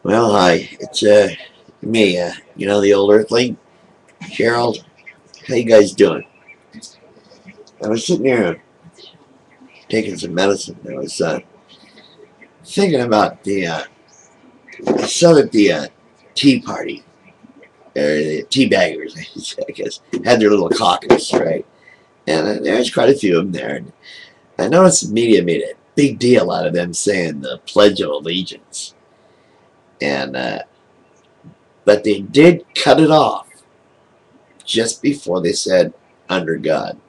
Well, hi. It's me. The old Earthling, Gerald. How you guys doing? I was sitting here taking some medicine. I was thinking about I saw that the Tea Party, or the tea baggers, I guess, had their little caucus, right? And there's quite a few of them there. And I noticed the media made a big deal out of them saying the Pledge of Allegiance, and but they did cut it off just before they said under God.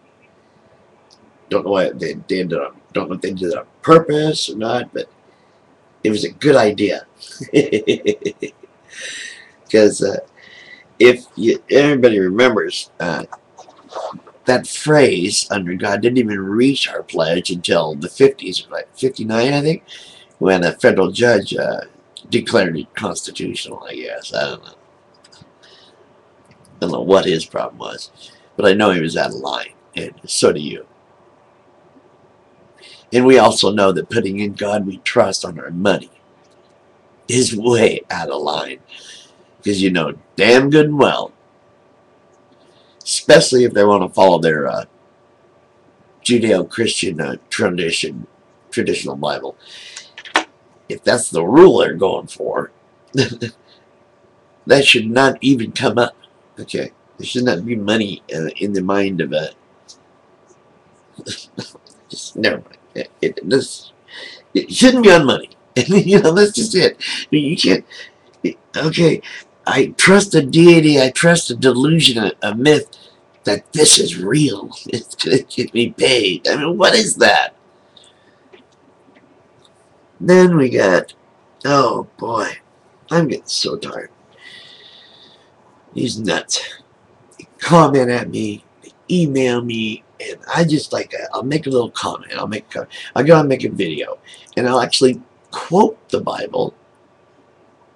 Don't know why they did it. Don't know if they did it on purpose or not, but it was a good idea. Because if everybody remembers, that phrase "under God" didn't even reach our pledge until the 50s, like 59, I think, when a federal judge declared it constitutional. I guess I don't know what his problem was, but I know he was out of line, and so do you. And we also know that putting "in God we trust" on our money is way out of line. Because you know damn good and well, especially if they want to follow their Judeo-Christian traditional Bible, if that's the rule they're going for, that should not even come up. Okay, there should not be money in the mind of a. Just never mind. It shouldn't be on money. That's just it. You can't. Okay, I trust a deity. I trust a delusion, a myth that this is real. It's gonna get me paid. I mean, what is that? Then we got. Oh boy, I'm getting so tired. These nuts. They comment at me. They email me. And I just I'll make a little comment. I'll go and make a video. And I'll actually quote the Bible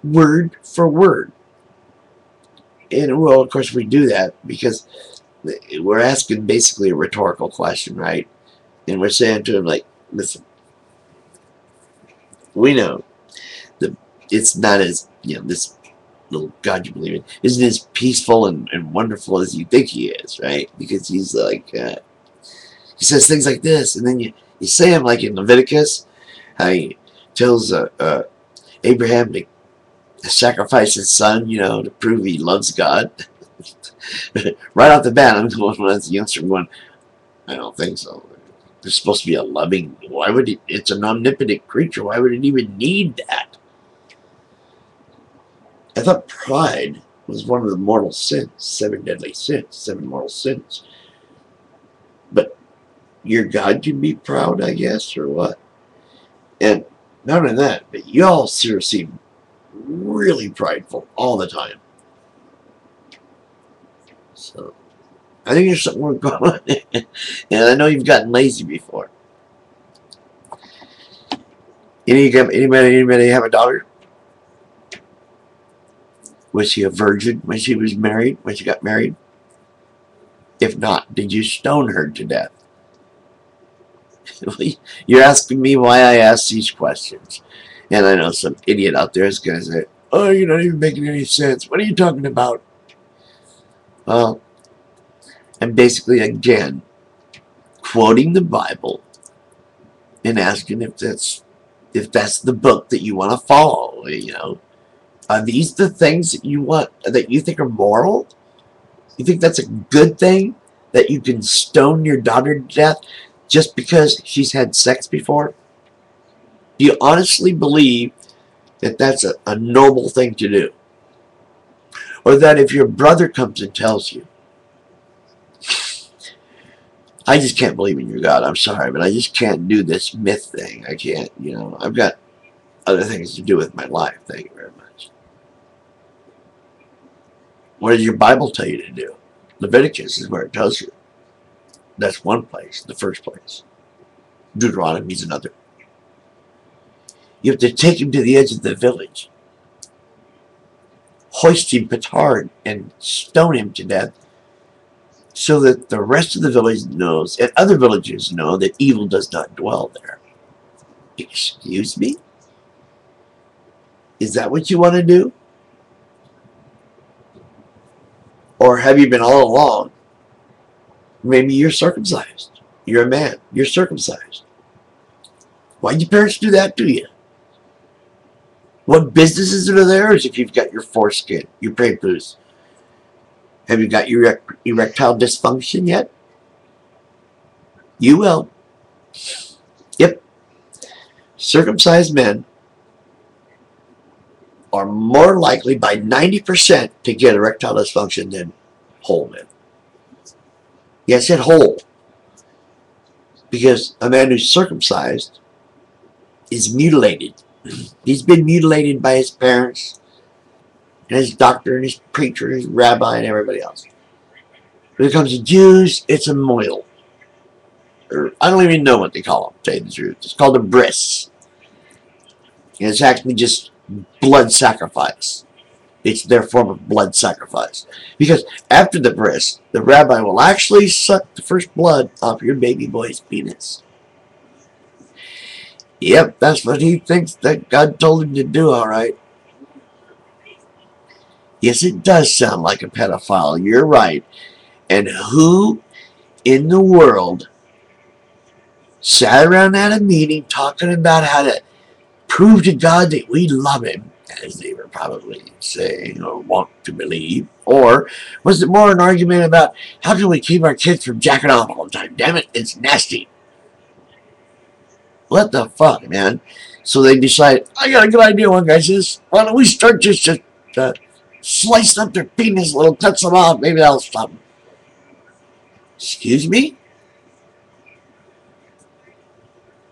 word for word. And well, of course, we do that because we're asking basically a rhetorical question, right? And we're saying to him, like, listen, we know that it's not as, this little God you believe in isn't as peaceful and wonderful as you think he is, right? Because he's like, he says things like this, and then you say him like in Leviticus, how he tells Abraham to sacrifice his son, to prove he loves God. Right off the bat, I'm going as the youngster going, I don't think so. There's supposed to be a loving. Why would it? It's an omnipotent creature. Why would it even need that? I thought pride was one of the mortal sins, 7 deadly sins, 7 mortal sins. But your God can be proud, I guess, or what? And not only that, but y'all seem really prideful all the time. So I think there's something more going on. And I know you've gotten lazy before. Anybody have a daughter? Was she a virgin when she was married, when she got married? If not, did you stone her to death? You're asking me why I ask these questions. And I know some idiot out there is going to say, oh, you're not even making any sense. What are you talking about? Well, I'm basically, again, quoting the Bible and asking if that's the book that you want to follow. Are these the things that you want, that you think are moral? You think that's a good thing, that you can stone your daughter to death just because she's had sex before? Do you honestly believe that that's a noble thing to do? Or that if your brother comes and tells you, I just can't believe in your God, I'm sorry, but I just can't do this myth thing. I can't, I've got other things to do with my life. Thank you very much. What does your Bible tell you to do? Leviticus is where it tells you. That's one place, the first place. Deuteronomy is another. You have to take him to the edge of the village, hoist him petard, and stone him to death, so that the rest of the village knows, and other villagers know, that evil does not dwell there. Excuse me? Is that what you want to do? Or have you been all along? Maybe you're circumcised. You're a man. You're circumcised. Why'd your parents do that to you? What businesses are there is if you've got your foreskin, your prepuce? Have you got your erectile dysfunction yet? You will. Yep. Circumcised men are more likely by 90% to get erectile dysfunction than whole men. Yes, I said whole. Because a man who's circumcised is mutilated. He's been mutilated by his parents and his doctor and his preacher and his rabbi and everybody else. When it comes to Jews, it's a moil. Or, I don't even know what they call them, to tell you the truth. It's called a bris. And it's actually just blood sacrifice. It's their form of blood sacrifice. Because after the bris, the rabbi will actually suck the first blood off your baby boy's penis. Yep, that's what he thinks that God told him to do, all right. Yes, it does sound like a pedophile. You're right. And who in the world sat around at a meeting talking about how to prove to God that we love him, as they were probably saying or want to believe? Or was it more an argument about how can we keep our kids from jacking off all the time? Damn it, it's nasty. What the fuck, man? So they decide, I got a good idea. One guy says, why don't we start just slicing up their penis a little, cut some off, maybe that'll stop them. Excuse me?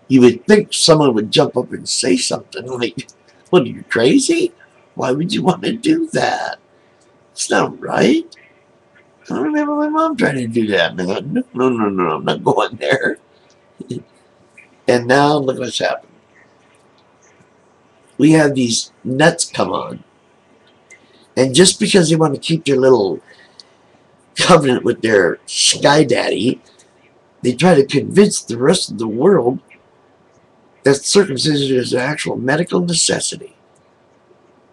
You would think someone would jump up and say something like, what, are you crazy? Why would you want to do that? It's not right. I don't remember my mom trying to do that, man. No, I'm not going there. And now look what's happened. We have these nuts come on. And just because they want to keep their little covenant with their sky daddy, they try to convince the rest of the world that circumcision is an actual medical necessity.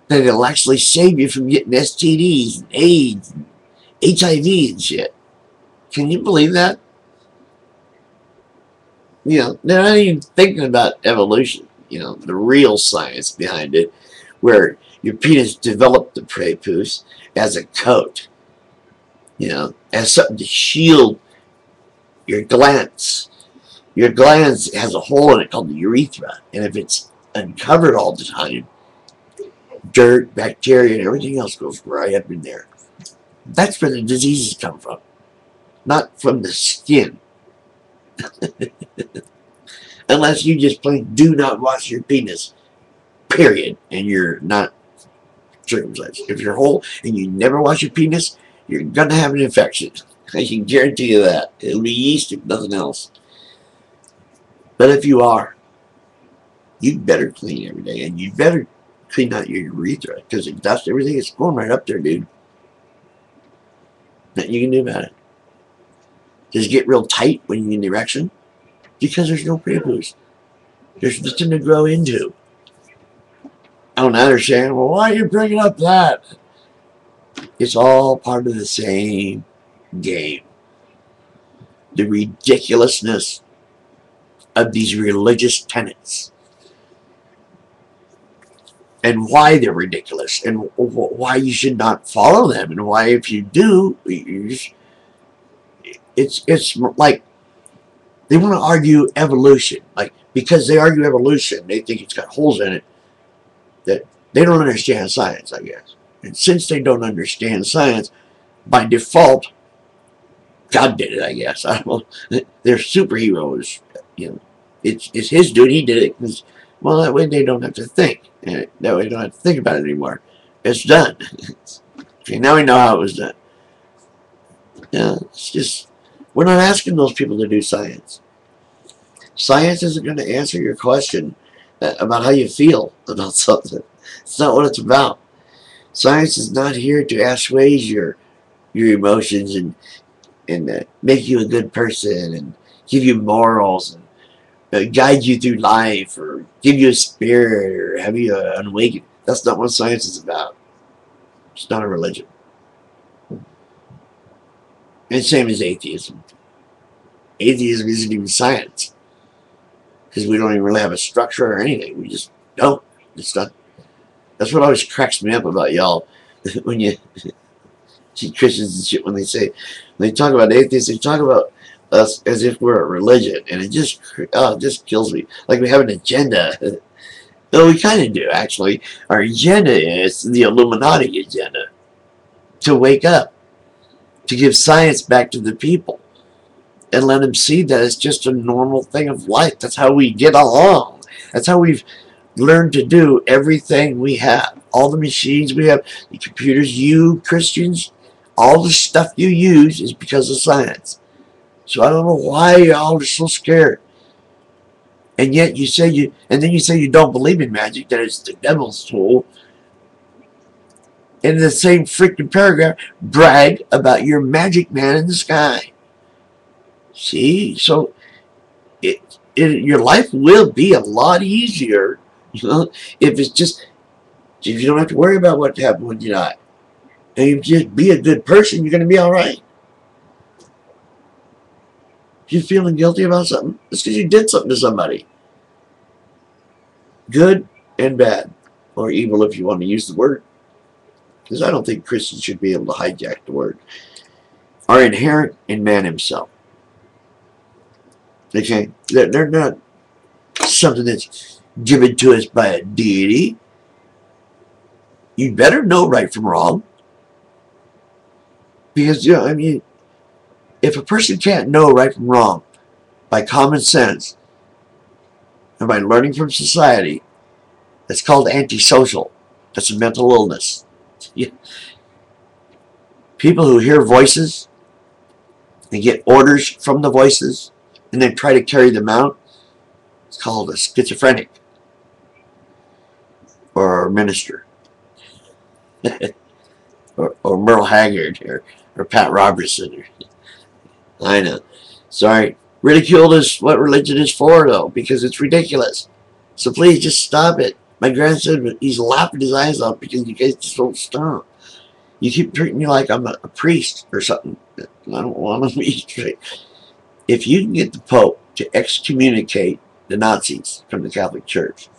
That it'll actually save you from getting STDs and AIDS and HIV and shit. Can you believe that? You know, they're not even thinking about evolution, you know, the real science behind it, where your penis developed the prepuce as a coat, you know, as something to shield your glands. Your glands has a hole in it called the urethra, and if it's uncovered all the time, dirt, bacteria, and everything else goes right up in there. That's where the diseases come from, not from the skin. Unless you just plain do not wash your penis, period, and you're not circumcised. If you're whole and you never wash your penis, you're going to have an infection. I can guarantee you that. It'll be yeast if nothing else. But if you are, you better clean every day, and you better clean out your urethra, because it dust everything. It's going right up there, dude. Nothing you can do about it. Does it get real tight when you're in erection? Because there's no prepuce. There's nothing to grow into. I don't understand. Well, why are you bringing up that? It's all part of the same game. The ridiculousness of these religious tenets. And why they're ridiculous. And why you should not follow them. And why, if you do, it's like they want to argue evolution. Like, because they argue evolution, they think it's got holes in it, that they don't understand science, I guess. And since they don't understand science, by default, God did it, I guess. I don't know. They're superheroes. You know, it's his duty. He did it. Because, well, that way they don't have to think. And that way they don't have to think about it anymore. It's done. Okay, now we know how it was done. Yeah, it's just, we're not asking those people to do science. Science isn't going to answer your question about how you feel about something. It's not what it's about. Science is not here to assuage your emotions and make you a good person and give you morals and guide you through life or give you a spirit or have you an awakening. That's not what science is about. It's not a religion. And same as atheism. Atheism isn't even science because we don't even really have a structure or anything. We just don't. It's not. That's what always cracks me up about y'all when you see Christians and shit. When they talk about atheists, they talk about us as if we're a religion, and it just kills me. Like we have an agenda. No, we kind of do actually. Our agenda is the Illuminati agenda to wake up, to give science back to the people, and let them see that it's just a normal thing of life. That's how we get along. That's how we've learned to do everything we have. All the machines we have, the computers, you Christians, all the stuff you use is because of science. So I don't know why y'all are so scared. And yet you say you don't believe in magic, that it's the devil's tool. In the same freaking paragraph, brag about your magic man in the sky. See, so your life will be a lot easier, if you don't have to worry about what happened when you die. And you just be a good person, you're going to be all right. If you're feeling guilty about something, it's because you did something to somebody. Good and bad, or evil if you want to use the word. Because I don't think Christians should be able to hijack the word. Are inherent in man himself. Okay? They're not something that's given to us by a deity. You better know right from wrong. Because, if a person can't know right from wrong by common sense and by learning from society, that's called antisocial. That's a mental illness. People who hear voices and get orders from the voices and then try to carry them out, it's called a schizophrenic or a minister. or Merle Haggard or Pat Robertson. I know. Sorry. Ridicule is what religion is for, though, because it's ridiculous. So please just stop it. My grandson, he's laughing his eyes out because you guys just don't stop. You keep treating me like I'm a priest or something. I don't want to be straight. If you can get the Pope to excommunicate the Nazis from the Catholic Church,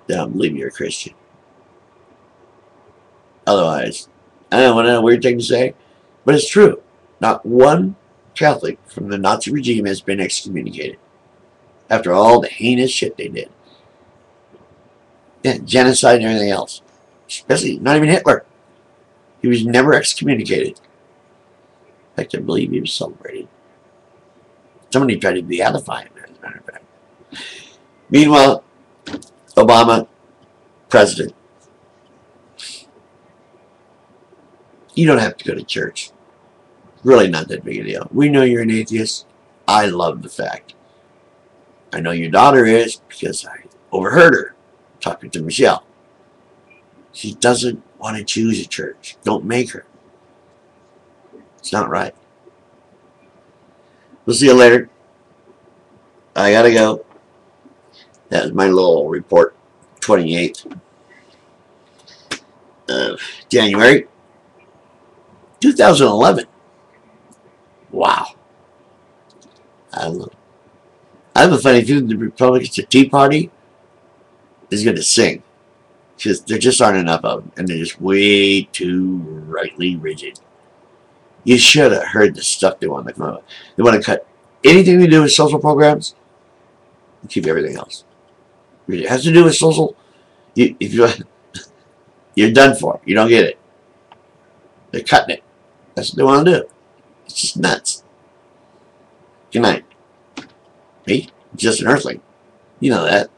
then I'll believe you're a Christian. Otherwise, I don't know, a weird thing to say, but it's true. Not one Catholic from the Nazi regime has been excommunicated after all the heinous shit they did. Yeah, genocide and everything else. Especially, not even Hitler. He was never excommunicated. In fact, I believe he was celebrated. Somebody tried to beatify him, as a matter of fact. Meanwhile, Obama, president. You don't have to go to church. Really not that big a deal. We know you're an atheist. I love the fact. I know your daughter is because I overheard her talking to Michelle. She doesn't want to choose a church. Don't make her. It's not right. We'll see you later. I gotta go. That was my little report. 28th of January 2011. Wow. I don't know. I have a funny feeling the Republicans, the Tea Party, is going to sing. Because there just aren't enough of them. And they're just way too rightly rigid. You should have heard the stuff they want to come out. They want to cut anything to do with social programs and keep everything else. If it has to do with social, you're done for. You don't get it. They're cutting it. That's what they want to do. It's just nuts. Good night. Me, just an Earthling. You know that.